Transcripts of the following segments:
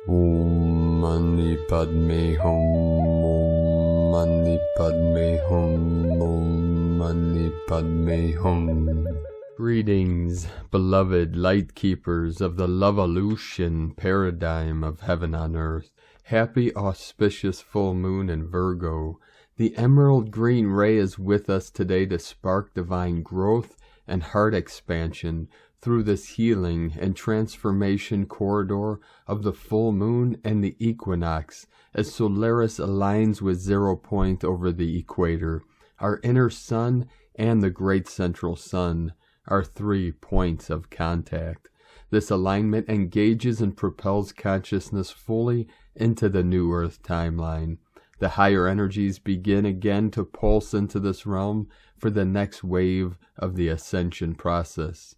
Om Mani Padme Hum. Om Mani Padme Hum. Om Mani Padme Hum. Greetings, beloved light keepers of the love-evolution paradigm of heaven on earth. Happy auspicious full moon in Virgo. The emerald green ray is with us today to spark divine growth and heart expansion through this healing and transformation corridor of the full moon and the equinox, as Solaris aligns with 0 point over the equator, our inner sun and the great central sun, our 3 points of contact. This alignment engages and propels consciousness fully into the new earth timeline. The higher energies begin again to pulse into this realm for the next wave of the ascension process.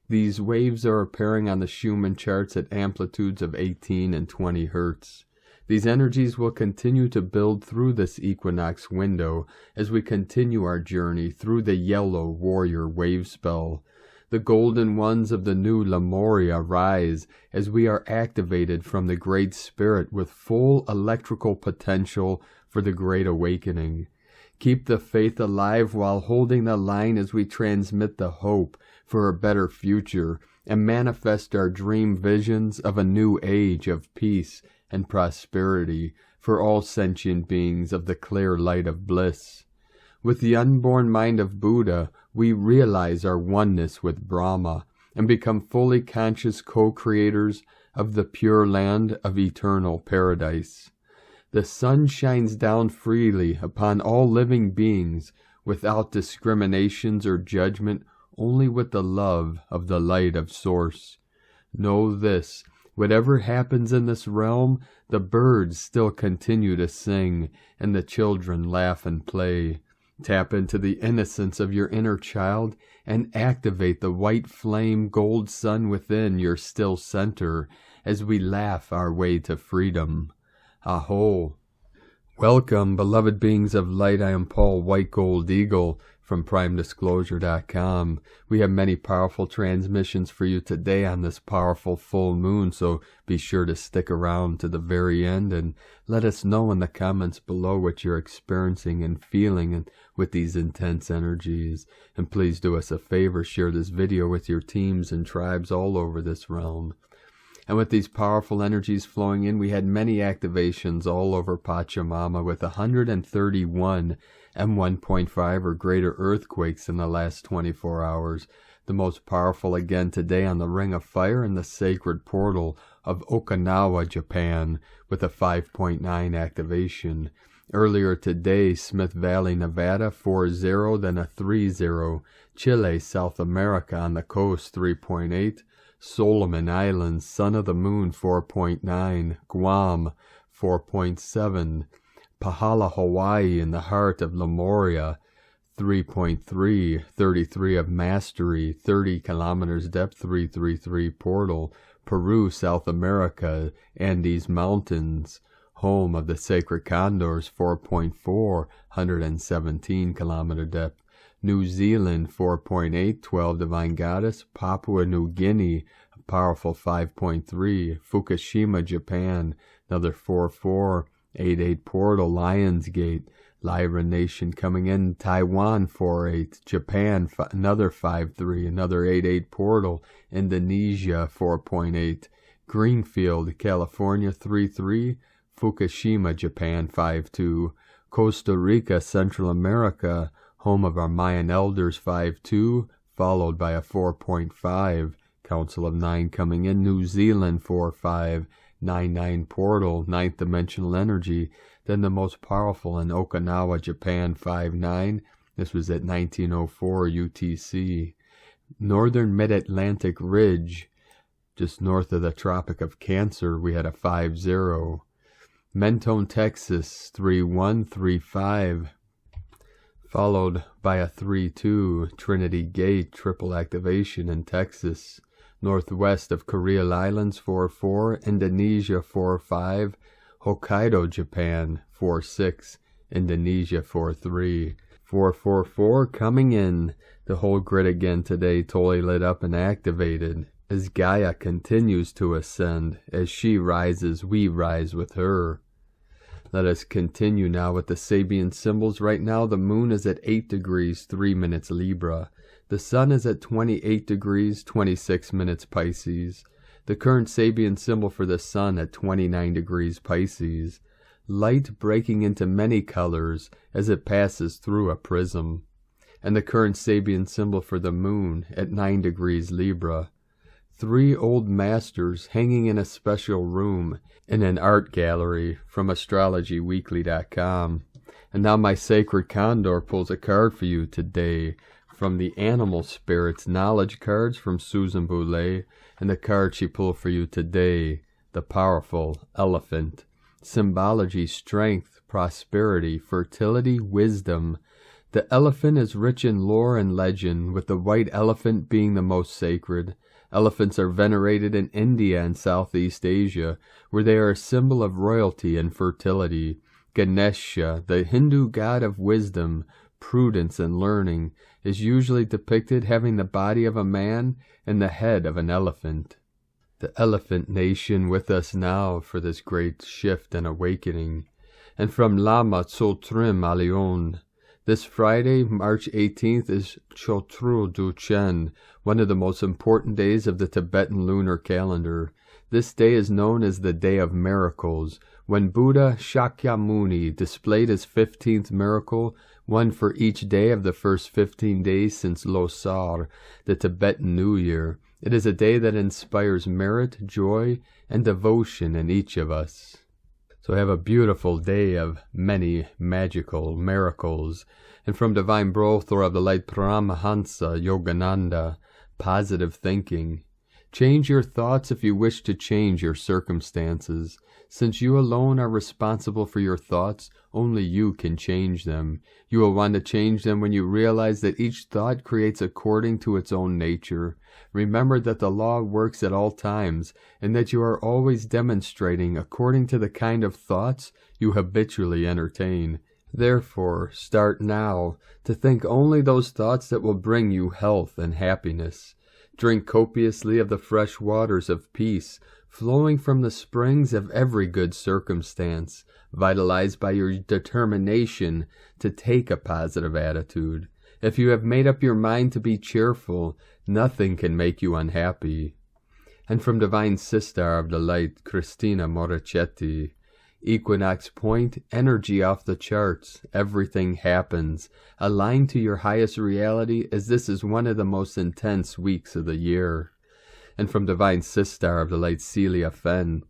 These waves are appearing on the Schumann charts at amplitudes of 18 and 20 Hertz. These energies will continue to build through this equinox window as we continue our journey through the yellow warrior wave spell. The golden ones of the new Lemuria rise as we are activated from the Great Spirit with full electrical potential for the Great Awakening. Keep the faith alive while holding the line as we transmit the hope for a better future and manifest our dream visions of a new age of peace and prosperity for all sentient beings of the clear light of bliss. With the unborn mind of Buddha, we realize our oneness with Brahma and become fully conscious co-creators of the pure land of eternal paradise. The sun shines down freely upon all living beings without discriminations or judgment, only with the love of the light of Source. Know this, whatever happens in this realm, the birds still continue to sing and the children laugh and play. Tap into the innocence of your inner child and activate the white flame gold sun within your still center as we laugh our way to freedom. Aho! Welcome, beloved beings of light. I am Paul White Gold Eagle from PrimeDisclosure.com. We have many powerful transmissions for you today on this powerful full moon, so be sure to stick around to the very end and let us know in the comments below what you're experiencing and feeling with these intense energies. And please do us a favor, share this video with your teams and tribes all over this realm. And with these powerful energies flowing in, we had many activations all over Pachamama with 131 M1.5 or greater earthquakes in the last 24 hours. The most powerful again today on the Ring of Fire and the Sacred Portal of Okinawa, Japan, with a 5.9 activation. Earlier today, Smith Valley, Nevada, 4-0, then a 3-0. Chile, South America on the coast, 3.8. Solomon Islands, Son of the Moon, 4.9. Guam, 4.7. Pahala, Hawaii, in the heart of Lemuria, 3.3. 33 of Mastery, 30 kilometers depth, 333 portal. Peru, South America, Andes Mountains, home of the sacred condors, 4.4. 117 kilometer depth. New Zealand, 4.8, 12 Divine Goddess. Papua New Guinea, a powerful 5.3. Fukushima, Japan, another 4.4, 8.8 portal. Lionsgate, Lyra Nation coming in. Taiwan, 4.8. Japan, another 5.3, another 8.8 portal. Indonesia, 4.8. Greenfield, California, 3.3. Fukushima, Japan, 5.2. Costa Rica, Central America, home of our Mayan elders, 5.2, followed by a 4.5, Council of 9 coming in. New Zealand, 4.5, 9.9 portal, 9th dimensional energy. Then the most powerful in Okinawa, Japan, 5.9. This was at 1904 UTC. Northern Mid-Atlantic Ridge, just north of the Tropic of Cancer, we had a 5.0. Mentone, Texas, 3.1, 3.5. Followed by a 3.2, Trinity Gate, triple activation in Texas. Northwest of Korea Islands, 4.4, Indonesia, 4.5, Hokkaido, Japan, 4.6, Indonesia, 4.3, 4.44 coming in. The whole grid again today, totally lit up and activated. As Gaia continues to ascend, as she rises, we rise with her. Let us continue now with the Sabian symbols. Right now, the moon is at 8 degrees, 3 minutes Libra. The sun is at 28 degrees, 26 minutes Pisces. The current Sabian symbol for the sun at 29 degrees Pisces. Light breaking into many colors as it passes through a prism. And the current Sabian symbol for the moon at 9 degrees Libra. 3 old masters hanging in a special room in an art gallery from astrologyweekly.com. And now my sacred Condor pulls a card for you today from the Animal Spirits Knowledge cards from Susan Boulay. And the card she pulled for you today, the powerful Elephant. Symbology, strength, prosperity, fertility, wisdom. The elephant is rich in lore and legend, with the white elephant being the most sacred. Elephants are venerated in India and Southeast Asia, where they are a symbol of royalty and fertility. Ganesha, the Hindu god of wisdom, prudence, and learning, is usually depicted having the body of a man and the head of an elephant. The Elephant Nation with us now for this great shift and awakening. And from Lama Tsotrim a Lyon, this Friday, March 18th, is Chotru Duchen, one of the most important days of the Tibetan lunar calendar. This day is known as the Day of Miracles, when Buddha Shakyamuni displayed his 15th miracle, one for each day of the first 15 days since Losar, the Tibetan New Year. It is a day that inspires merit, joy, and devotion in each of us. So have a beautiful day of many magical miracles. And from Divine Brothor of the Light Paramahansa Yogananda, positive thinking. Change your thoughts if you wish to change your circumstances. Since you alone are responsible for your thoughts, only you can change them. You will want to change them when you realize that each thought creates according to its own nature. Remember that the law works at all times, and that you are always demonstrating according to the kind of thoughts you habitually entertain. Therefore, start now to think only those thoughts that will bring you health and happiness. Drink copiously of the fresh waters of peace, flowing from the springs of every good circumstance, vitalized by your determination to take a positive attitude. If you have made up your mind to be cheerful, nothing can make you unhappy. And from Divine Sister of the Light, Cristina Morichetti, Equinox Point, energy off the charts, everything happens. Align to your highest reality, as this is one of the most intense weeks of the year. And from Divine Sister of the Light, Celia Fenn,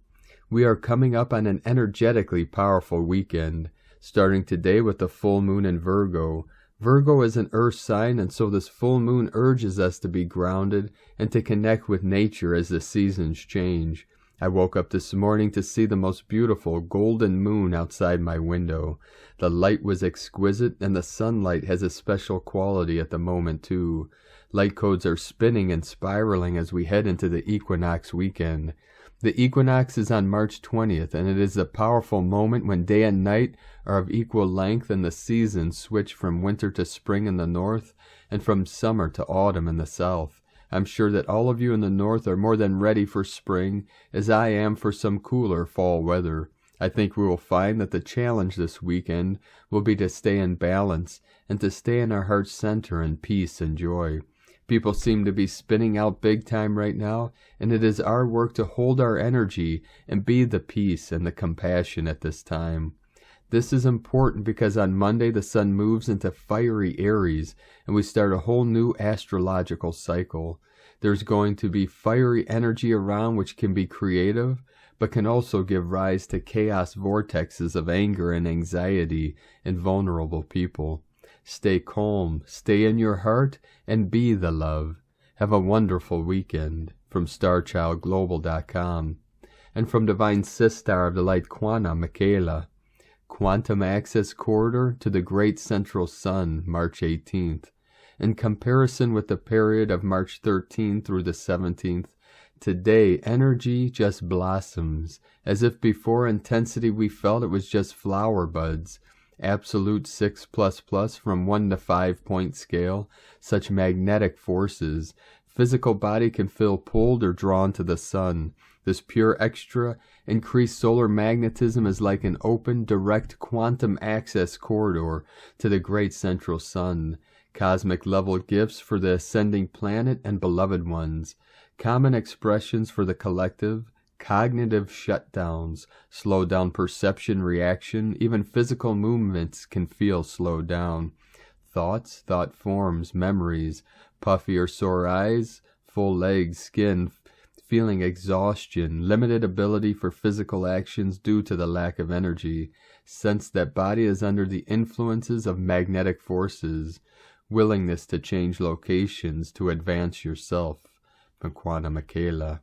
we are coming up on an energetically powerful weekend, starting today with the full moon in Virgo. Virgo is an earth sign, and so this full moon urges us to be grounded and to connect with nature as the seasons change. I woke up this morning to see the most beautiful golden moon outside my window. The light was exquisite, and the sunlight has a special quality at the moment too. Light codes are spinning and spiraling as we head into the equinox weekend. The equinox is on March 20th, and it is a powerful moment when day and night are of equal length and the seasons switch from winter to spring in the north and from summer to autumn in the south. I'm sure that all of you in the north are more than ready for spring, as I am for some cooler fall weather. I think we will find that the challenge this weekend will be to stay in balance and to stay in our heart's center in peace and joy. People seem to be spinning out big time right now, and it is our work to hold our energy and be the peace and the compassion at this time. This is important because on Monday the sun moves into fiery Aries, and we start a whole new astrological cycle. There's going to be fiery energy around which can be creative, but can also give rise to chaos vortexes of anger and anxiety in vulnerable people. Stay calm, stay in your heart, and be the love. Have a wonderful weekend. From StarChildGlobal.com. And from Divine Sister of the Light, Quana Michaela. Quantum Access Corridor to the Great Central Sun, March 18th. In comparison with the period of March 13th through the 17th, today energy just blossoms, as if before intensity we felt it was just flower buds. Absolute 6++ from 1 to 5 point scale, such magnetic forces, Physical body can feel pulled or drawn to the sun. This pure extra increased solar magnetism is like an open, direct quantum access corridor to the great central sun. Cosmic level gifts for the ascending planet and beloved ones. Common expressions for the collective. Cognitive shutdowns, slow down perception reaction, even physical movements can feel slowed down. Thoughts, thought forms, memories, puffy or sore eyes, full legs, skin, feeling exhaustion, limited ability for physical actions due to the lack of energy, sense that body is under the influences of magnetic forces, willingness to change locations to advance yourself. Makwana Michaela.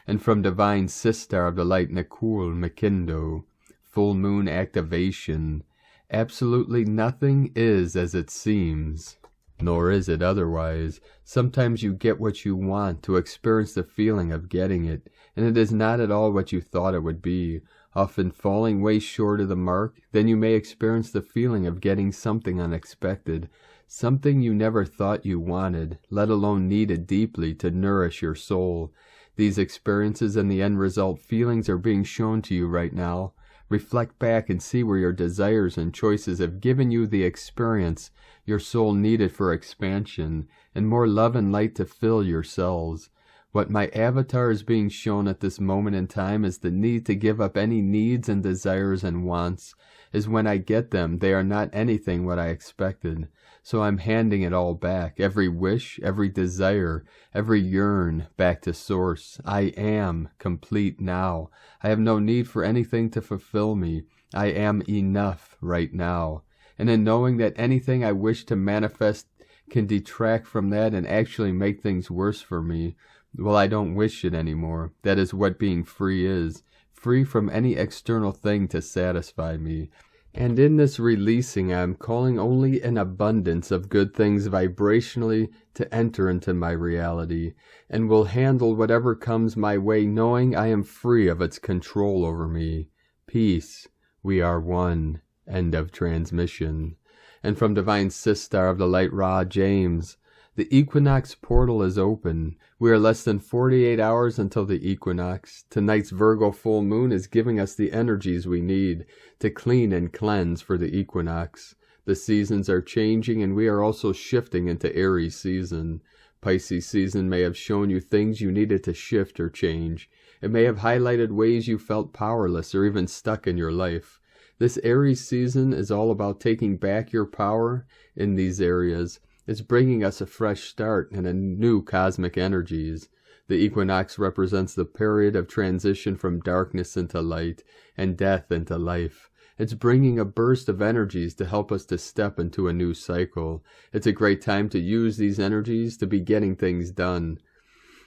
And from Divine Sister of the Light Nikul Makindo, full moon activation. Absolutely nothing is as it seems, nor is it otherwise. Sometimes you get what you want to experience the feeling of getting it, and it is not at all what you thought it would be, often falling way short of the mark. Then you may experience the feeling of getting something unexpected, something you never thought you wanted, let alone needed deeply to nourish your soul. These experiences and the end result feelings are being shown to you right now. Reflect back and see where your desires and choices have given you the experience your soul needed for expansion and more love and light to fill your cells. What my avatar is being shown at this moment in time is the need to give up any needs and desires and wants, is when I get them, they are not anything what I expected. So I'm handing it all back, every wish, every desire, every yearn, back to source. I am complete now. I have no need for anything to fulfill me. I am enough right now. And in knowing that anything I wish to manifest can detract from that and actually make things worse for me, well, I don't wish it anymore. That is what being free is. Free from any external thing to satisfy me. And in this releasing, I am calling only an abundance of good things vibrationally to enter into my reality, and will handle whatever comes my way, knowing I am free of its control over me. Peace. We are one. End of transmission. And from Divine Sister of the Light Ra James, the equinox portal is open. We are less than 48 hours until the equinox. Tonight's Virgo full moon is giving us the energies we need to clean and cleanse for the equinox. The seasons are changing, and we are also shifting into Aries season. Pisces season may have shown you things you needed to shift or change. It may have highlighted ways you felt powerless or even stuck in your life. This Aries season is all about taking back your power in these areas. It's bringing us a fresh start and a new cosmic energies. The equinox represents the period of transition from darkness into light and death into life. It's bringing a burst of energies to help us to step into a new cycle. It's a great time to use these energies to be getting things done.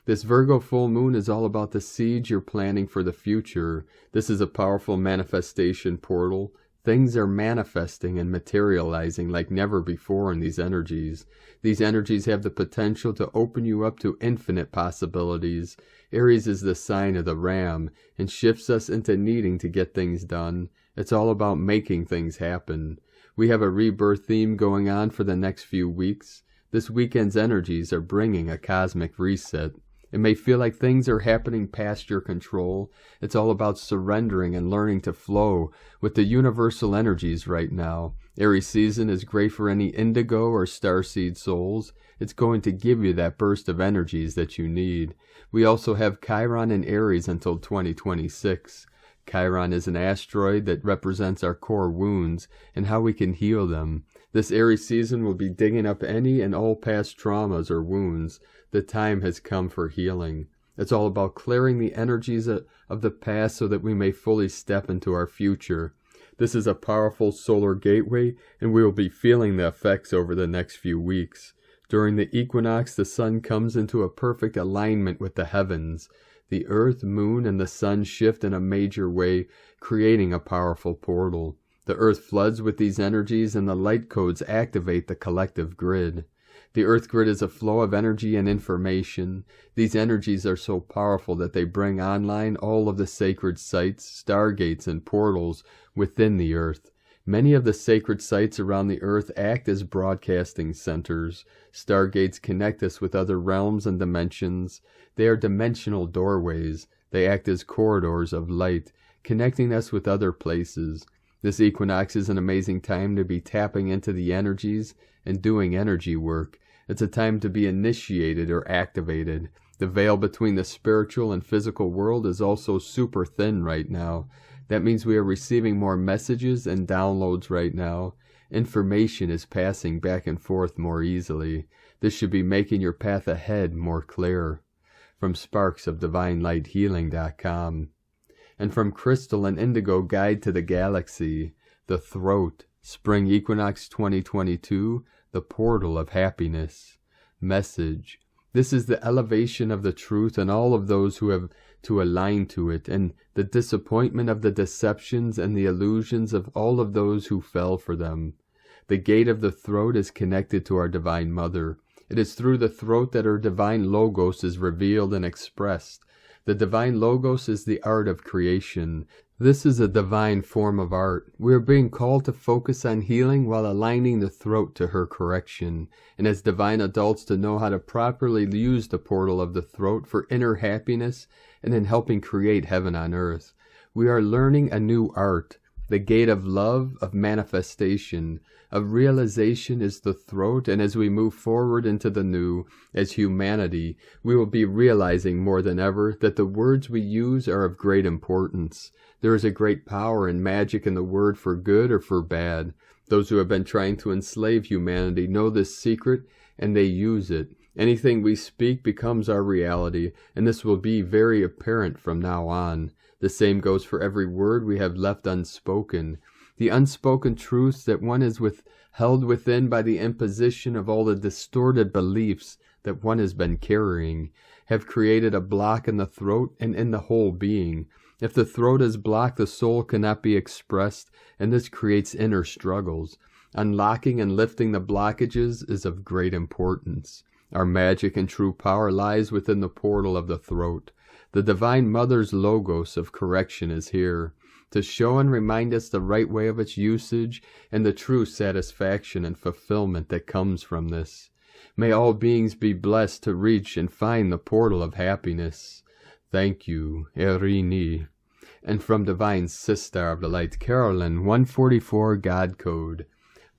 This Virgo full moon is all about the seeds you're planting for the future. This is a powerful manifestation portal. Things are manifesting and materializing like never before in these energies. These energies have the potential to open you up to infinite possibilities. Aries is the sign of the ram and shifts us into needing to get things done. It's all about making things happen. We have a rebirth theme going on for the next few weeks. This weekend's energies are bringing a cosmic reset. It may feel like things are happening past your control. It's all about surrendering and learning to flow with the universal energies right now. Aries season is great for any indigo or starseed souls. It's going to give you that burst of energies that you need. We also have Chiron in Aries until 2026. Chiron is an asteroid that represents our core wounds and how we can heal them. This Aries season will be digging up any and all past traumas or wounds. The time has come for healing. It's all about clearing the energies of the past so that we may fully step into our future. This is a powerful solar gateway, and we will be feeling the effects over the next few weeks. During the equinox, the sun comes into a perfect alignment with the heavens. The earth, moon, and the sun shift in a major way, creating a powerful portal. The earth floods with these energies, and the light codes activate the collective grid. The earth grid is a flow of energy and information. These energies are so powerful that they bring online all of the sacred sites, stargates, and portals within the earth. Many of the sacred sites around the earth act as broadcasting centers. Stargates connect us with other realms and dimensions. They are dimensional doorways. They act as corridors of light, connecting us with other places. This equinox is an amazing time to be tapping into the energies and doing energy work. It's a time to be initiated or activated. The veil between the spiritual and physical world is also super thin right now. That means we are receiving more messages and downloads right now. Information is passing back and forth more easily. This should be making your path ahead more clear. From sparksofdivinelighthealing.com. And from Crystal and Indigo Guide to the Galaxy, The Throat, Spring Equinox 2022, The Portal of Happiness. Message: this is the elevation of the truth and all of those who have to align to it, and the disappointment of the deceptions and the illusions of all of those who fell for them. The gate of the throat is connected to our Divine Mother. It is through the throat that her Divine Logos is revealed and expressed. The Divine Logos is the art of creation. This is a divine form of art. We are being called to focus on healing while aligning the throat to her correction, and as divine adults to know how to properly use the portal of the throat for inner happiness and in helping create heaven on earth. We are learning a new art. The gate of love, of manifestation, of realization is the throat, and as we move forward into the new, as humanity, we will be realizing more than ever that the words we use are of great importance. There is a great power and magic in the word for good or for bad. Those who have been trying to enslave humanity know this secret, and they use it. Anything we speak becomes our reality, and this will be very apparent from now on. The same goes for every word we have left unspoken. The unspoken truths that one is held within by the imposition of all the distorted beliefs that one has been carrying have created a block in the throat and in the whole being. If the throat is blocked, the soul cannot be expressed, and this creates inner struggles. Unlocking and lifting the blockages is of great importance. Our magic and true power lies within the portal of the throat. The Divine Mother's Logos of correction is here, to show and remind us the right way of its usage and the true satisfaction and fulfillment that comes from this. May all beings be blessed to reach and find the portal of happiness. Thank you, Erini. And from Divine Sister of the Light, Carolyn, 144 God Code.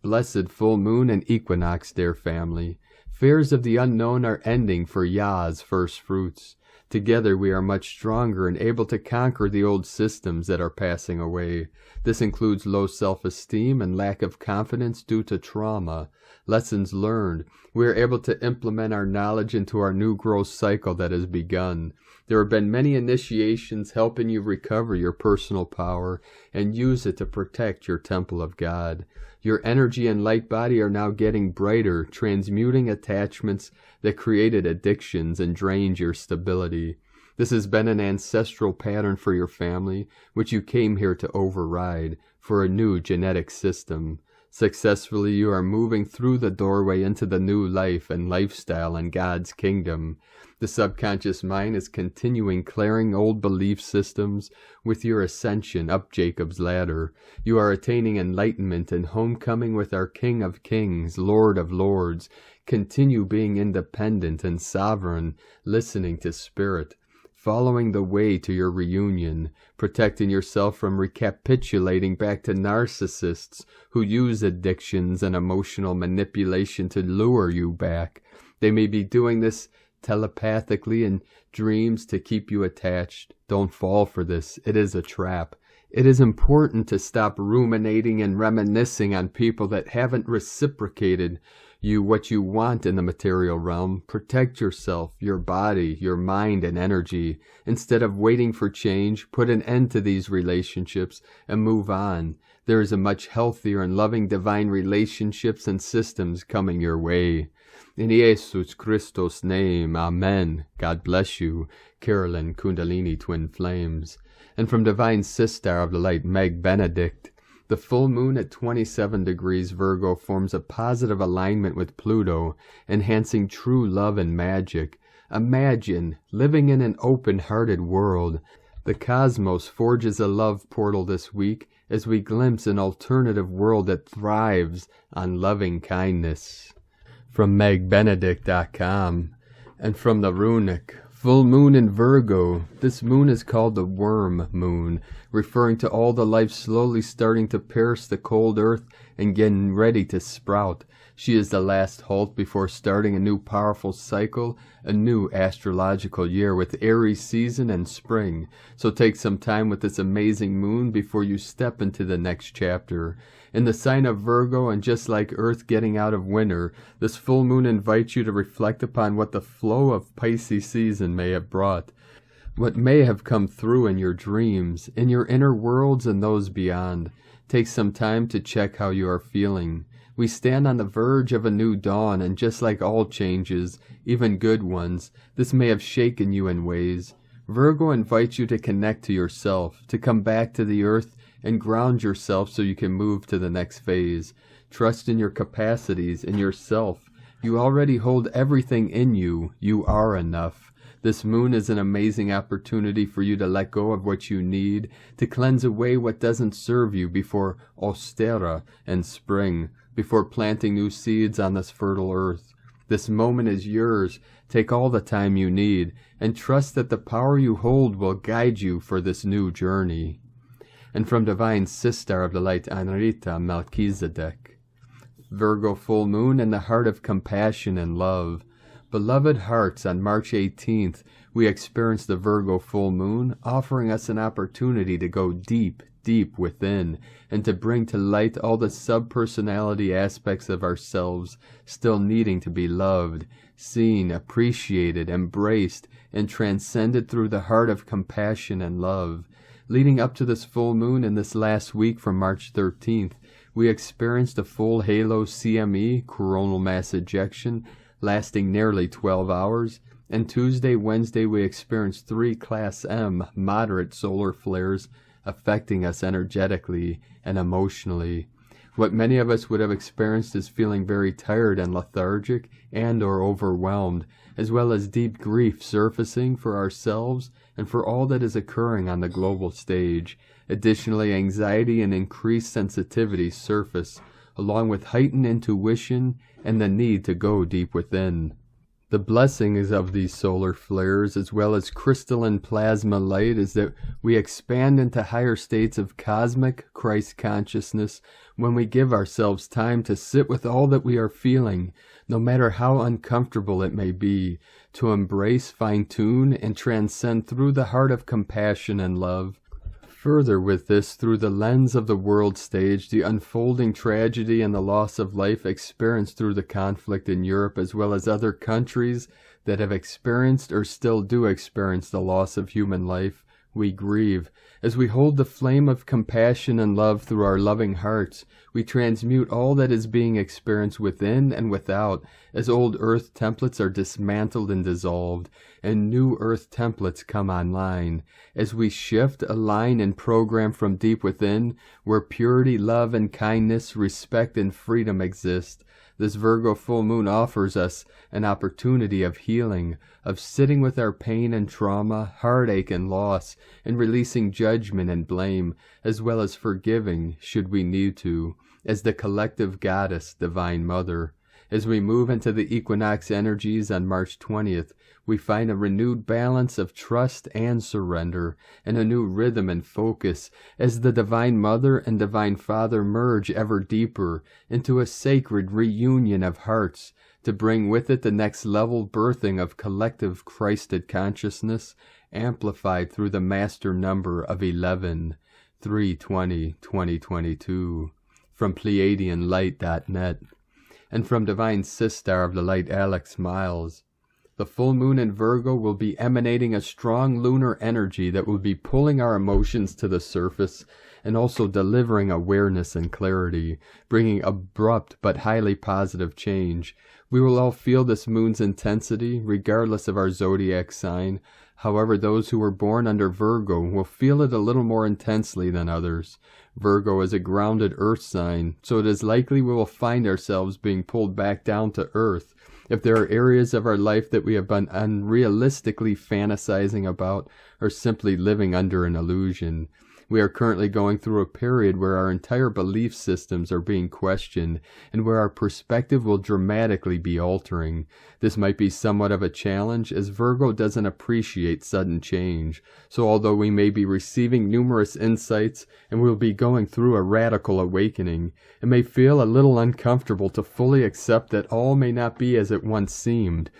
Blessed full moon and equinox, dear family. Fears of the unknown are ending for Yah's first fruits. Together we are much stronger and able to conquer the old systems that are passing away. This includes low self-esteem and lack of confidence due to trauma. Lessons learned. We are able to implement our knowledge into our new growth cycle that has begun. There have been many initiations helping you recover your personal power and use it to protect your temple of God. Your energy and light body are now getting brighter, transmuting attachments that created addictions and drained your stability. This has been an ancestral pattern for your family, which you came here to override, for a new genetic system. Successfully, you are moving through the doorway into the new life and lifestyle in God's kingdom. The subconscious mind is continuing clearing old belief systems with your ascension up Jacob's ladder. You are attaining enlightenment and homecoming with our King of Kings, Lord of Lords. Continue being independent and sovereign, listening to Spirit, following the way to your reunion, protecting yourself from recapitulating back to narcissists who use addictions and emotional manipulation to lure you back. They may be doing this telepathically in dreams to keep you attached. Don't fall for this. It is a trap. It is important to stop ruminating and reminiscing on people that haven't reciprocated you what you want in the material realm. Protect yourself, your body, your mind, and energy. Instead of waiting for change, put an end to these relationships and move on. There is a much healthier and loving divine relationships and systems coming your way. In Jesus Christos' name, Amen. God bless you, Carolyn Kundalini Twin Flames. And from Divine Sister of the Light, Meg Benedict. The full moon at 27 degrees Virgo forms a positive alignment with Pluto, enhancing true love and magic. Imagine living in an open-hearted world. The cosmos forges a love portal this week as we glimpse an alternative world that thrives on loving kindness. From megbenedict.com. And from the runic, full moon in Virgo. This moon is called the worm moon, referring to all the life slowly starting to pierce the cold earth and getting ready to sprout. She is the last halt before starting a new powerful cycle, a new astrological year with Aries season and spring. So take some time with this amazing moon before you step into the next chapter. In the sign of Virgo, and just like Earth getting out of winter, this full moon invites you to reflect upon what the flow of Pisces season may have brought, what may have come through in your dreams, in your inner worlds and those beyond. Take some time to check how you are feeling. We stand on the verge of a new dawn, and just like all changes, even good ones, this may have shaken you in ways. Virgo invites you to connect to yourself, to come back to the earth and ground yourself so you can move to the next phase. Trust in your capacities, in yourself. You already hold everything in you. You are enough. This moon is an amazing opportunity for you to let go of what you need, to cleanse away what doesn't serve you before Ostera and spring, before planting new seeds on this fertile earth. This moment is yours. Take all the time you need, and trust that the power you hold will guide you for this new journey. And from Divine Sister of the Light, Anrita Melchizedek. Virgo full moon in the heart of compassion and love. Beloved hearts, on March 18th, we experienced the Virgo full moon, offering us an opportunity to go deep, deep within, and to bring to light all the sub-personality aspects of ourselves still needing to be loved, seen, appreciated, embraced, and transcended through the heart of compassion and love. Leading up to this full moon in this last week from March 13th, we experienced a full halo CME, coronal mass ejection, lasting nearly 12 hours, and Tuesday, Wednesday we experienced 3 Class M moderate solar flares affecting us energetically and emotionally. What many of us would have experienced is feeling very tired and lethargic and or overwhelmed, as well as deep grief surfacing for ourselves and for all that is occurring on the global stage. Additionally, anxiety and increased sensitivity surface, along with heightened intuition and the need to go deep within. The blessings of these solar flares, as well as crystalline plasma light, is that we expand into higher states of cosmic Christ consciousness when we give ourselves time to sit with all that we are feeling, no matter how uncomfortable it may be, to embrace, fine-tune, and transcend through the heart of compassion and love. Further with this, through the lens of the world stage, the unfolding tragedy and the loss of life experienced through the conflict in Europe, as well as other countries that have experienced or still do experience the loss of human life, we grieve. As we hold the flame of compassion and love through our loving hearts, we transmute all that is being experienced within and without, as old earth templates are dismantled and dissolved, and new earth templates come online. As we shift, align, and program from deep within, where purity, love, and kindness, respect, and freedom exist, this Virgo full moon offers us an opportunity of healing, of sitting with our pain and trauma, heartache and loss, and releasing judgment and blame, as well as forgiving, should we need to, as the collective goddess, Divine Mother. As we move into the equinox energies on March 20th, we find a renewed balance of trust and surrender, and a new rhythm and focus, as the Divine Mother and Divine Father merge ever deeper into a sacred reunion of hearts, to bring with it the next level birthing of collective Christed consciousness, amplified through the master number of 11, 3/20/2022, from PleiadianLight.net. And from Divine Sister of the Light, Alex Miles. The full moon in Virgo will be emanating a strong lunar energy that will be pulling our emotions to the surface and also delivering awareness and clarity, bringing abrupt but highly positive change. We will all feel this moon's intensity, regardless of our zodiac sign. However, those who were born under Virgo will feel it a little more intensely than others. Virgo is a grounded earth sign, so it is likely we will find ourselves being pulled back down to earth, If there are areas of our life that we have been unrealistically fantasizing about or simply living under an illusion, we are currently going through a period where our entire belief systems are being questioned and where our perspective will dramatically be altering. This might be somewhat of a challenge, as Virgo doesn't appreciate sudden change. So although we may be receiving numerous insights and we'll be going through a radical awakening, it may feel a little uncomfortable to fully accept that all may not be as it once seemed.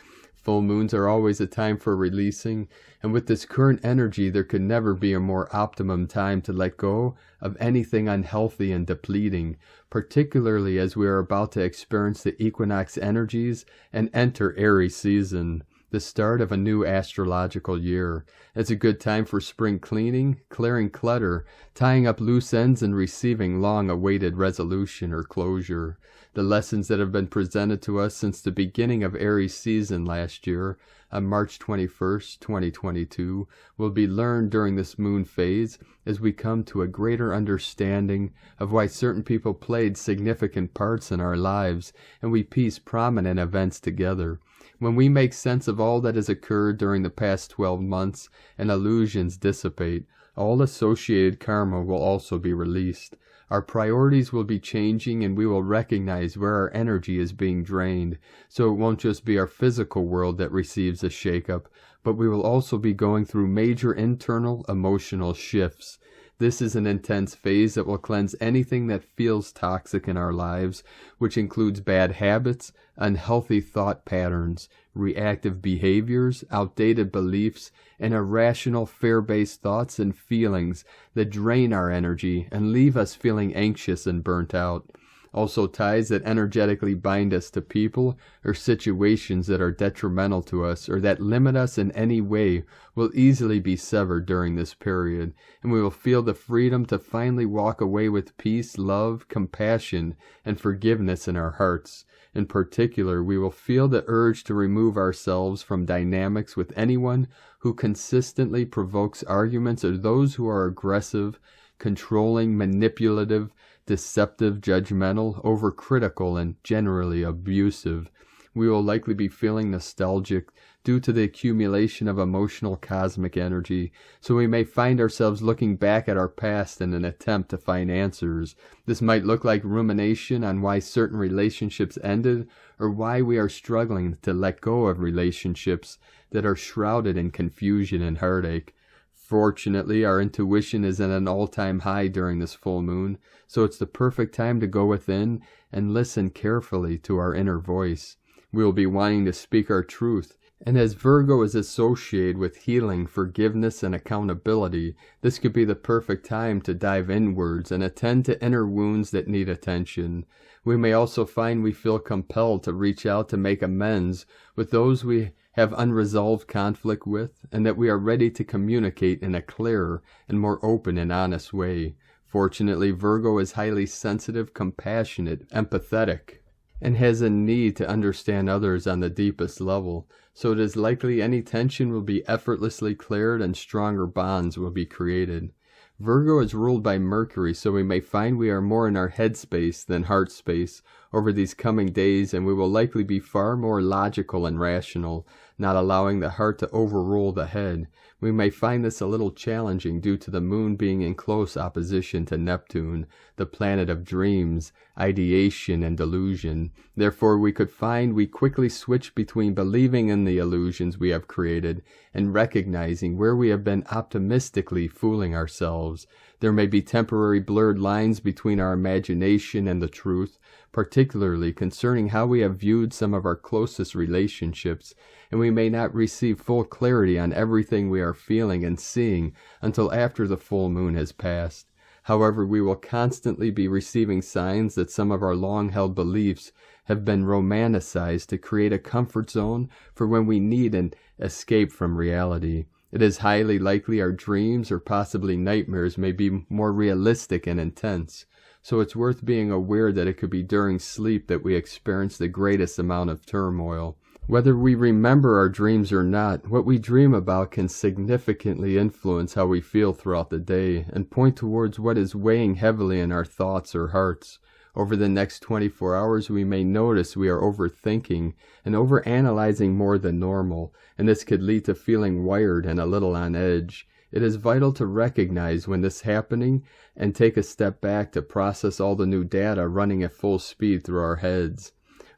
Full moons are always a time for releasing, and with this current energy there could never be a more optimum time to let go of anything unhealthy and depleting, particularly as we are about to experience the equinox energies and enter Aries season, the start of a new astrological year. It's a good time for spring cleaning, clearing clutter, tying up loose ends, and receiving long-awaited resolution or closure. The lessons that have been presented to us since the beginning of Aries season last year, on March 21st, 2022, will be learned during this moon phase as we come to a greater understanding of why certain people played significant parts in our lives and we piece prominent events together. When we make sense of all that has occurred during the past 12 months and illusions dissipate, all associated karma will also be released. Our priorities will be changing and we will recognize where our energy is being drained, so it won't just be our physical world that receives a shakeup, but we will also be going through major internal emotional shifts. This is an intense phase that will cleanse anything that feels toxic in our lives, which includes bad habits, unhealthy thought patterns, reactive behaviors, outdated beliefs, and irrational fear-based thoughts and feelings that drain our energy and leave us feeling anxious and burnt out. Also, ties that energetically bind us to people or situations that are detrimental to us or that limit us in any way will easily be severed during this period, and we will feel the freedom to finally walk away with peace, love, compassion, and forgiveness in our hearts. In particular, we will feel the urge to remove ourselves from dynamics with anyone who consistently provokes arguments or those who are aggressive, controlling, manipulative, deceptive, judgmental, overcritical, and generally abusive. We will likely be feeling nostalgic due to the accumulation of emotional cosmic energy, so we may find ourselves looking back at our past in an attempt to find answers. This might look like rumination on why certain relationships ended or why we are struggling to let go of relationships that are shrouded in confusion and heartache. Fortunately, our intuition is at an all-time high during this full moon, so it's the perfect time to go within and listen carefully to our inner voice. We will be wanting to speak our truth, and as Virgo is associated with healing, forgiveness, and accountability, this could be the perfect time to dive inwards and attend to inner wounds that need attention. We may also find we feel compelled to reach out to make amends with those we have unresolved conflict with, and that we are ready to communicate in a clearer and more open and honest way. Fortunately, Virgo is highly sensitive, compassionate, empathetic, and has a need to understand others on the deepest level, so it is likely any tension will be effortlessly cleared and stronger bonds will be created. Virgo is ruled by Mercury, so we may find we are more in our head space than heart space over these coming days, and we will likely be far more logical and rational, not allowing the heart to overrule the head. We may find this a little challenging due to the moon being in close opposition to Neptune, the planet of dreams, ideation, and delusion. Therefore, we could find we quickly switch between believing in the illusions we have created and recognizing where we have been optimistically fooling ourselves. There may be temporary blurred lines between our imagination and the truth, particularly concerning how we have viewed some of our closest relationships, and we may not receive full clarity on everything we are feeling and seeing until after the full moon has passed. However, we will constantly be receiving signs that some of our long-held beliefs have been romanticized to create a comfort zone for when we need an escape from reality. It is highly likely our dreams or possibly nightmares may be more realistic and intense, so it's worth being aware that it could be during sleep that we experience the greatest amount of turmoil. Whether we remember our dreams or not, what we dream about can significantly influence how we feel throughout the day and point towards what is weighing heavily in our thoughts or hearts. Over the next 24 hours, we may notice we are overthinking and overanalyzing more than normal, and this could lead to feeling wired and a little on edge. It is vital to recognize when this is happening and take a step back to process all the new data running at full speed through our heads.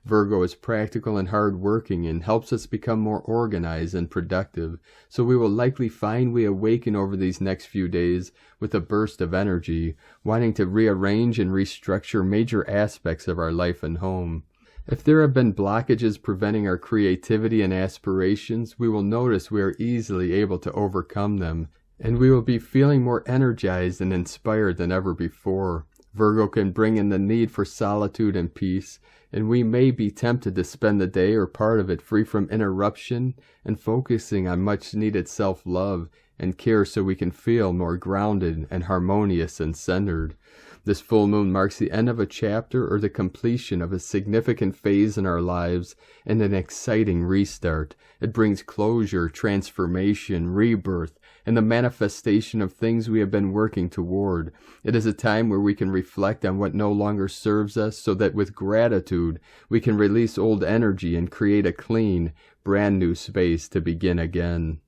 Virgo is practical and hard-working and helps us become more organized and productive, so we will likely find we awaken over these next few days with a burst of energy, wanting to rearrange and restructure major aspects of our life and home. If there have been blockages preventing our creativity and aspirations, we will notice we are easily able to overcome them, and we will be feeling more energized and inspired than ever before. Virgo can bring in the need for solitude and peace, and we may be tempted to spend the day or part of it free from interruption and focusing on much-needed self-love and care so we can feel more grounded and harmonious and centered. This full moon marks the end of a chapter or the completion of a significant phase in our lives and an exciting restart. It brings closure, transformation, rebirth, and the manifestation of things we have been working toward. It is a time where we can reflect on what no longer serves us so that with gratitude we can release old energy and create a clean, brand new space to begin again.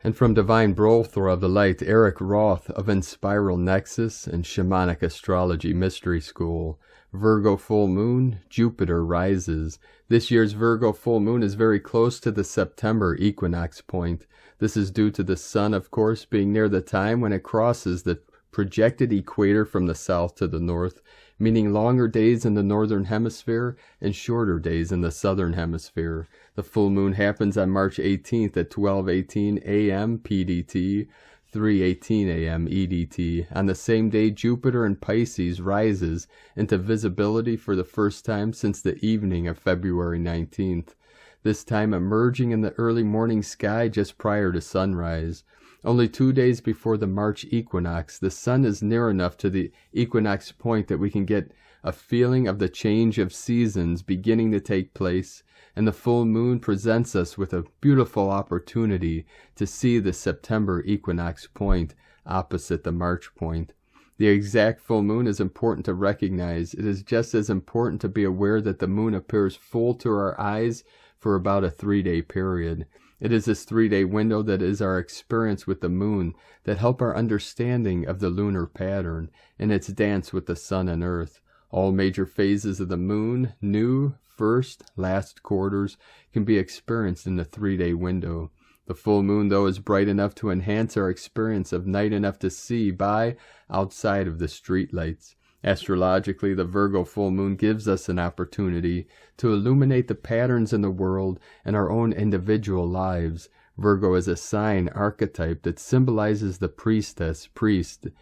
And from Divine Brother of the Light, Eric Roth of Inspiral Nexus and Shamanic Astrology Mystery School. Virgo full moon, Jupiter rises. This year's Virgo full moon is very close to the September equinox point. This is due to the sun, of course, being near the time when it crosses the projected equator from the south to the north, meaning longer days in the northern hemisphere and shorter days in the southern hemisphere. The full moon happens on March 18th at 12:18 a.m. PDT, 3:18 a.m. EDT. On the same day, Jupiter in Pisces rises into visibility for the first time since the evening of February 19th, this time emerging in the early morning sky just prior to sunrise. Only 2 days before the March equinox, the sun is near enough to the equinox point that we can get a feeling of the change of seasons beginning to take place, and the full moon presents us with a beautiful opportunity to see the September equinox point opposite the March point. The exact full moon is important to recognize. It is just as important to be aware that the moon appears full to our eyes for about a 3-day period. It is this 3-day window that is our experience with the moon that help our understanding of the lunar pattern and its dance with the sun and earth. All major phases of the moon, new, first, last quarters, can be experienced in the 3-day window. The full moon, though, is bright enough to enhance our experience of night enough to see by outside of the streetlights. Astrologically, the Virgo full moon gives us an opportunity to illuminate the patterns in the world and our own individual lives. Virgo is a sign archetype that symbolizes the priest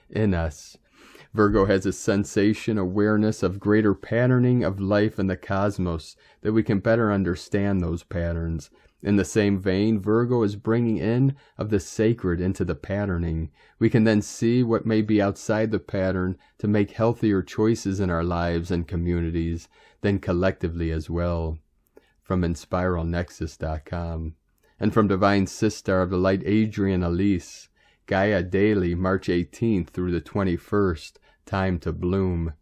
in us. Virgo has a sensation, awareness of greater patterning of life in the cosmos, that we can better understand those patterns. In the same vein, Virgo is bringing in of the sacred into the patterning. We can then see what may be outside the pattern to make healthier choices in our lives and communities, then collectively as well. From InspiralNexus.com. And from Divine Sister of the Light, Adrian Elise. Gaia Daily, March 18th through the 21st. Time to bloom.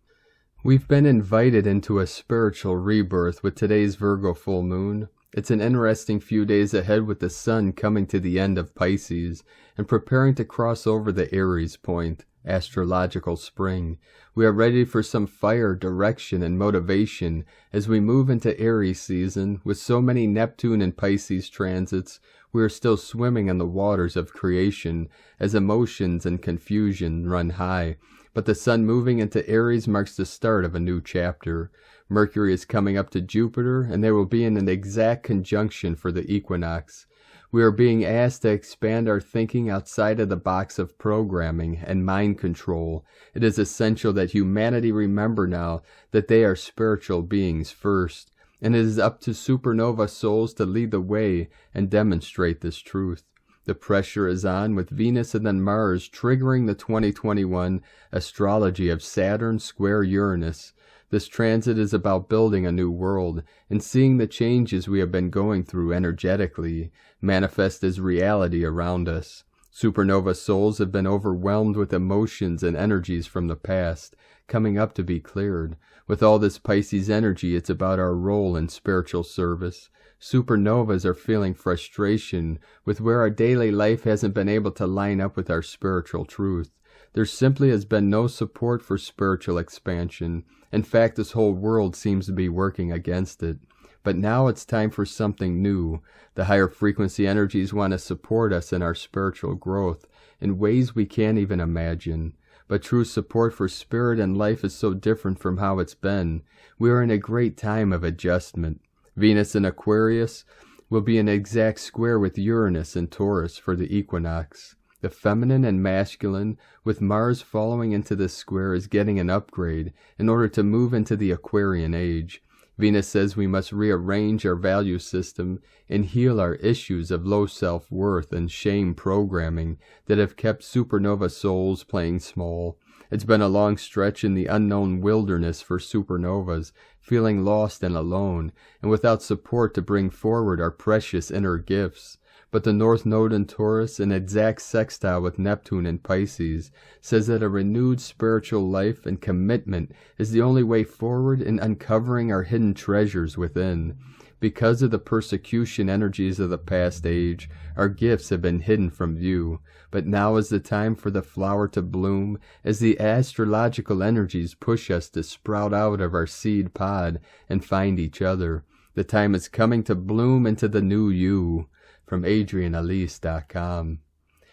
We've been invited into a spiritual rebirth with today's Virgo full moon. It's an interesting few days ahead with the sun coming to the end of Pisces and preparing to cross over the Aries point, astrological spring. We are ready for some fire, direction, and motivation as we move into Aries season. With so many Neptune and Pisces transits, we are still swimming in the waters of creation as emotions and confusion run high. But the sun moving into Aries marks the start of a new chapter. Mercury is coming up to Jupiter, and they will be in an exact conjunction for the equinox. We are being asked to expand our thinking outside of the box of programming and mind control. It is essential that humanity remember now that they are spiritual beings first, and it is up to supernova souls to lead the way and demonstrate this truth. The pressure is on with Venus and then Mars triggering the 2021 astrology of Saturn square Uranus. This transit is about building a new world and seeing the changes we have been going through energetically manifest as reality around us. Supernova souls have been overwhelmed with emotions and energies from the past, coming up to be cleared. With all this Pisces energy, it's about our role in spiritual service. Supernovas are feeling frustration with where our daily life hasn't been able to line up with our spiritual truth. There simply has been no support for spiritual expansion. In fact, this whole world seems to be working against it. But now it's time for something new. The higher frequency energies want to support us in our spiritual growth in ways we can't even imagine. But true support for spirit and life is so different from how it's been. We are in a great time of adjustment. Venus in Aquarius will be in exact square with Uranus in Taurus for the equinox. The feminine and masculine, with Mars following into this square, is getting an upgrade in order to move into the Aquarian age. Venus says we must rearrange our value system and heal our issues of low self-worth and shame programming that have kept supernova souls playing small. It's been a long stretch in the unknown wilderness for supernovas, feeling lost and alone, and without support to bring forward our precious inner gifts. But the North Node in Taurus, in exact sextile with Neptune in Pisces, says that a renewed spiritual life and commitment is the only way forward in uncovering our hidden treasures within. Because of the persecution energies of the past age, our gifts have been hidden from view. But now is the time for the flower to bloom, as the astrological energies push us to sprout out of our seed pod and find each other. The time is coming to bloom into the new you. From AdrianAlise.com.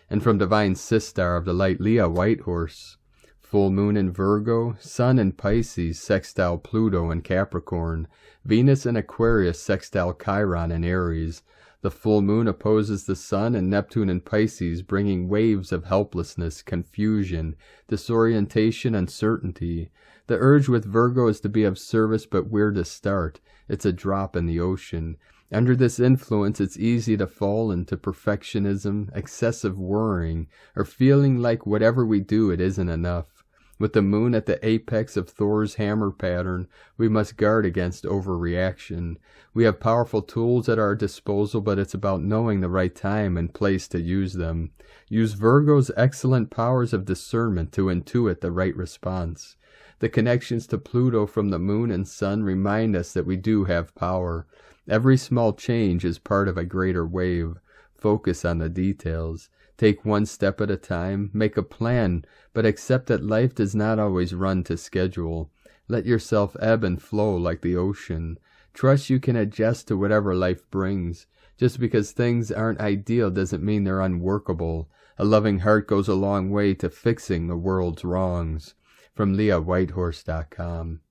And from Divine Sistar of the Light, Leah Whitehorse. Full moon in Virgo, Sun in Pisces, sextile Pluto in Capricorn, Venus in Aquarius, sextile Chiron in Aries. The full moon opposes the Sun and Neptune in Pisces, bringing waves of helplessness, confusion, disorientation, uncertainty. The urge with Virgo is to be of service, but where to start? It's a drop in the ocean. Under this influence, it's easy to fall into perfectionism, excessive worrying, or feeling like whatever we do, it isn't enough. With the moon at the apex of Thor's hammer pattern, we must guard against overreaction. We have powerful tools at our disposal, but it's about knowing the right time and place to use them. Use Virgo's excellent powers of discernment to intuit the right response. The connections to Pluto from the moon and sun remind us that we do have power. Every small change is part of a greater wave. Focus on the details. Take one step at a time. Make a plan, but accept that life does not always run to schedule. Let yourself ebb and flow like the ocean. Trust you can adjust to whatever life brings. Just because things aren't ideal doesn't mean they're unworkable. A loving heart goes a long way to fixing the world's wrongs. From LeahWhitehorse.com.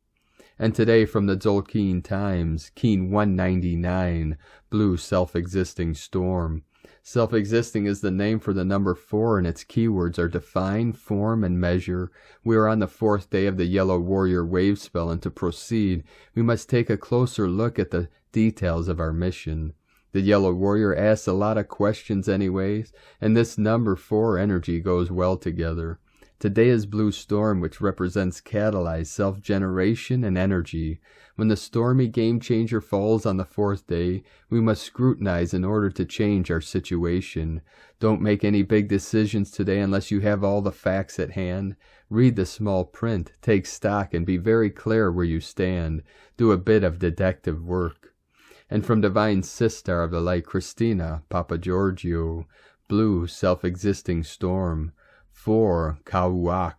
And today from the Dzolkeen Times, Keen 199, Blue Self-Existing Storm. Self-existing is the name for the number 4, and its keywords are define, form, and measure. We are on the 4th day of the Yellow Warrior wave spell, and to proceed, we must take a closer look at the details of our mission. The Yellow Warrior asks a lot of questions anyways, and this number 4 energy goes well together. Today is Blue Storm, which represents catalyzed self-generation and energy. When the stormy game-changer falls on the 4th day, we must scrutinize in order to change our situation. Don't make any big decisions today unless you have all the facts at hand. Read the small print, take stock, and be very clear where you stand. Do a bit of detective work. And from Divine Sistar of the Light, Christina Papagiorgio, Blue Self-Existing Storm. 4. Kauak,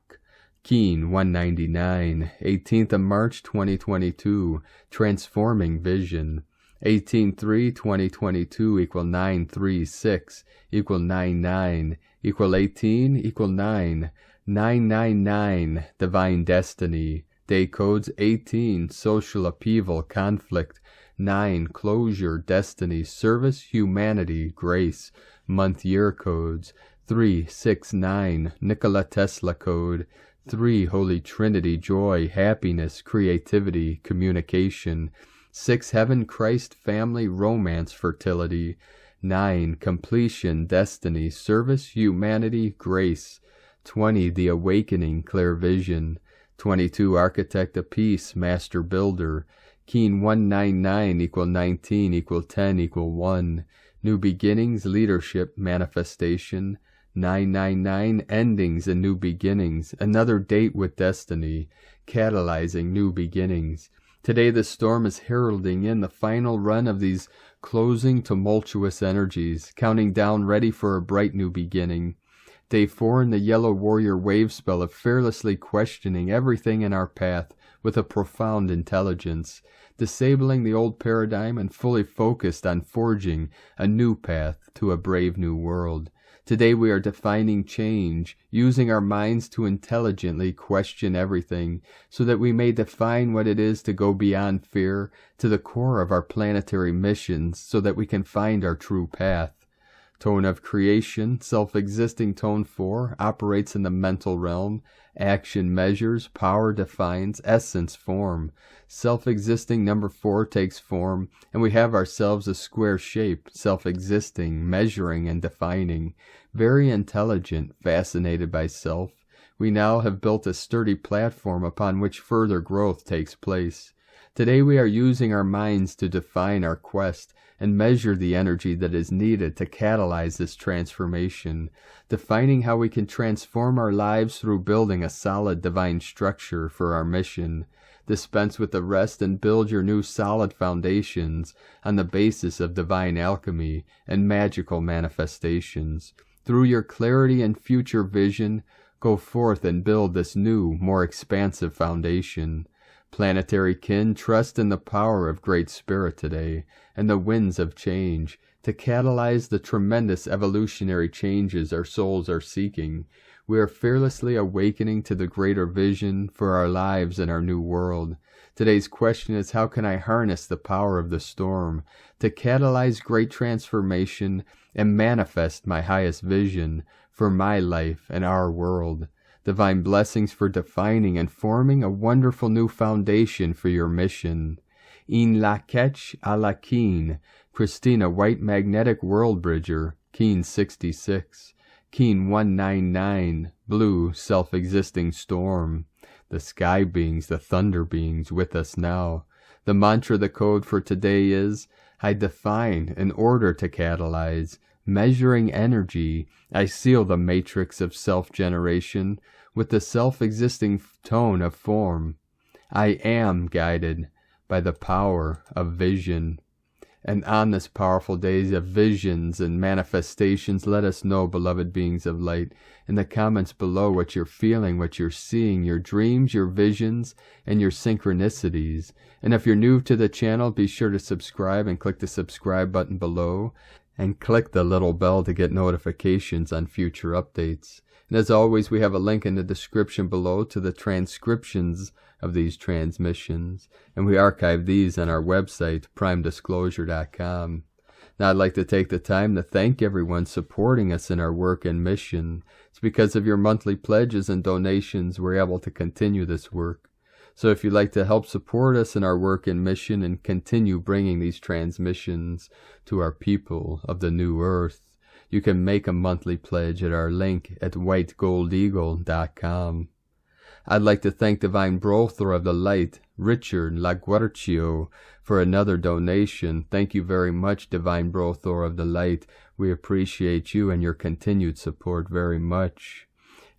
Keen 199, 18th of March 2022, Transforming Vision. 18-3-2022 equal 936 equal 99 equal 18 equal 9 999 Divine Destiny. Day codes 18 Social Upheaval, Conflict. 9 Closure, Destiny, Service, Humanity, Grace. Month year codes 3, 6, 9, Nikola Tesla code. 3, Holy Trinity, joy, happiness, creativity, communication. 6, Heaven, Christ, family, romance, fertility. 9, Completion, destiny, service, humanity, grace. 20, The Awakening, clear vision. 22, Architect of Peace, master builder. Keen 199 equal 19 equal 10 equal 1. New beginnings, leadership, manifestation. 999, endings and new beginnings. Another date with destiny, catalyzing new beginnings. Today the storm is heralding in the final run of these closing tumultuous energies, counting down ready for a bright new beginning. Day 4 in the Yellow Warrior wave spell of fearlessly questioning everything in our path with a profound intelligence, disabling the old paradigm and fully focused on forging a new path to a brave new world. Today we are defining change, using our minds to intelligently question everything, so that we may define what it is to go beyond fear, to the core of our planetary missions, so that we can find our true path. Tone of creation, self-existing tone 4, operates in the mental realm. Action measures, power defines, essence form. Self-existing number 4 takes form, and we have ourselves a square shape, self-existing, measuring and defining. Very intelligent, fascinated by self, we now have built a sturdy platform upon which further growth takes place. Today we are using our minds to define our quest and measure the energy that is needed to catalyze this transformation, defining how we can transform our lives through building a solid divine structure for our mission. Dispense with the rest and build your new solid foundations on the basis of divine alchemy and magical manifestations. Through your clarity and future vision, go forth and build this new, more expansive foundation. Planetary kin, trust in the power of Great Spirit today and the winds of change to catalyze the tremendous evolutionary changes our souls are seeking. We are fearlessly awakening to the greater vision for our lives and our new world. Today's question is, how can I harness the power of the storm to catalyze great transformation and manifest my highest vision for my life and our world? Divine blessings for defining and forming a wonderful new foundation for your mission. In la ketch a la keen, Christina White Magnetic World Bridger, Keen 66, Keen 199, Blue Self-Existing Storm. The sky beings, the thunder beings with us now. The mantra, the code for today is, I define in order to catalyze. Measuring energy, I seal the matrix of self-generation with the self-existing tone of form. I am guided by the power of vision. And on this powerful day of visions and manifestations, let us know, beloved beings of light, in the comments below what you're feeling, what you're seeing, your dreams, your visions, and your synchronicities. And if you're new to the channel, be sure to subscribe and click the subscribe button below. And click the little bell to get notifications on future updates. And as always, we have a link in the description below to the transcriptions of these transmissions, and we archive these on our website, primedisclosure.com. Now I'd like to take the time to thank everyone supporting us in our work and mission. It's because of your monthly pledges and donations we're able to continue this work. So if you'd like to help support us in our work and mission and continue bringing these transmissions to our people of the new earth, you can make a monthly pledge at our link at whitegoldeagle.com. I'd like to thank Divine Brother of the Light, Richard Laguarcio, for another donation. Thank you very much, Divine Brother of the Light. We appreciate you and your continued support very much.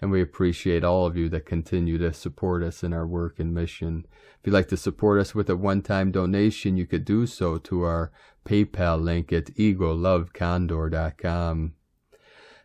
And we appreciate all of you that continue to support us in our work and mission. If you'd like to support us with a one-time donation, you could do so to our PayPal link at egolovecondor.com.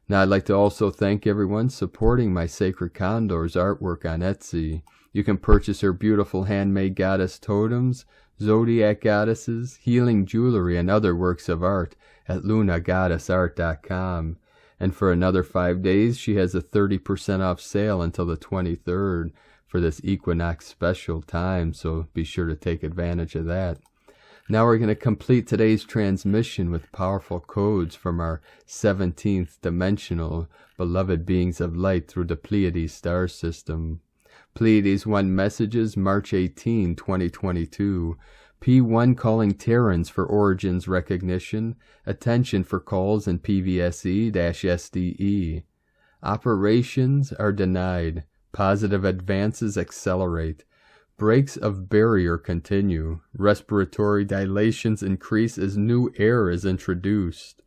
Now I'd like to also thank everyone supporting my Sacred Condor's artwork on Etsy. You can purchase her beautiful handmade goddess totems, zodiac goddesses, healing jewelry, and other works of art at lunagoddessart.com. And for another 5 days, she has a 30% off sale until the 23rd for this equinox special time, so be sure to take advantage of that. Now we're going to complete today's transmission with powerful codes from our 17th dimensional beloved beings of light through the Pleiades star system. Pleiades 1 messages, March 18, 2022. P1 calling Terrans for origins recognition. Attention for calls in PVSE-SDE. Operations are denied. Positive advances accelerate. Breaks of barrier continue. Respiratory dilations increase as new air is introduced.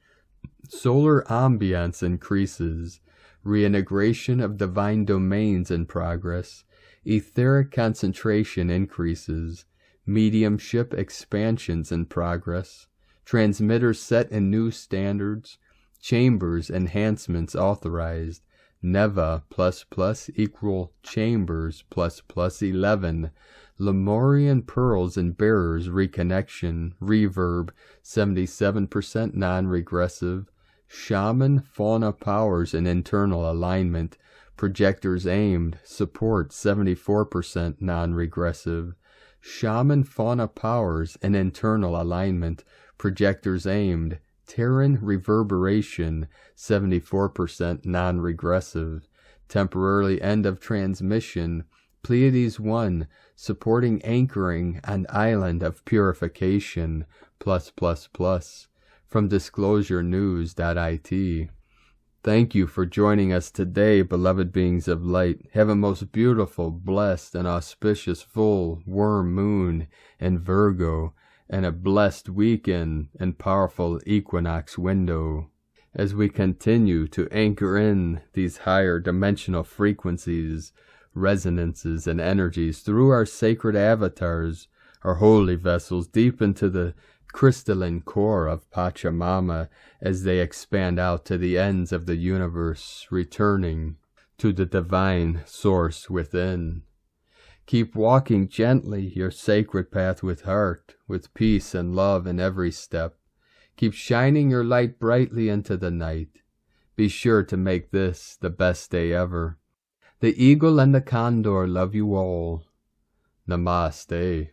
Solar ambience increases. Reintegration of divine domains in progress. Etheric concentration increases. Mediumship expansions in progress. Transmitters set in new standards. Chambers enhancements authorized. Neva ++ chambers ++11. Lemurian pearls and bearers reconnection. Reverb 77% non-regressive. Shaman fauna powers and internal alignment. Projectors aimed. Support 74% non-regressive. Shaman fauna powers and internal alignment. Projectors aimed. Terran reverberation 74% non-regressive. Temporarily end of transmission. Pleiades 1 supporting anchoring on island of purification +++. From disclosurenews.it. Thank you for joining us today, beloved beings of light. Have a most beautiful, blessed, and auspicious full worm moon in Virgo, and a blessed weekend and powerful equinox window. As we continue to anchor in these higher dimensional frequencies, resonances, and energies through our sacred avatars, our holy vessels, deep into the crystalline core of Pachamama, as they expand out to the ends of the universe, returning to the divine source within. Keep walking gently your sacred path with heart, with peace and love in every step. Keep shining your light brightly into the night. Be sure to make this the best day ever. The eagle and the condor love you all. Namaste.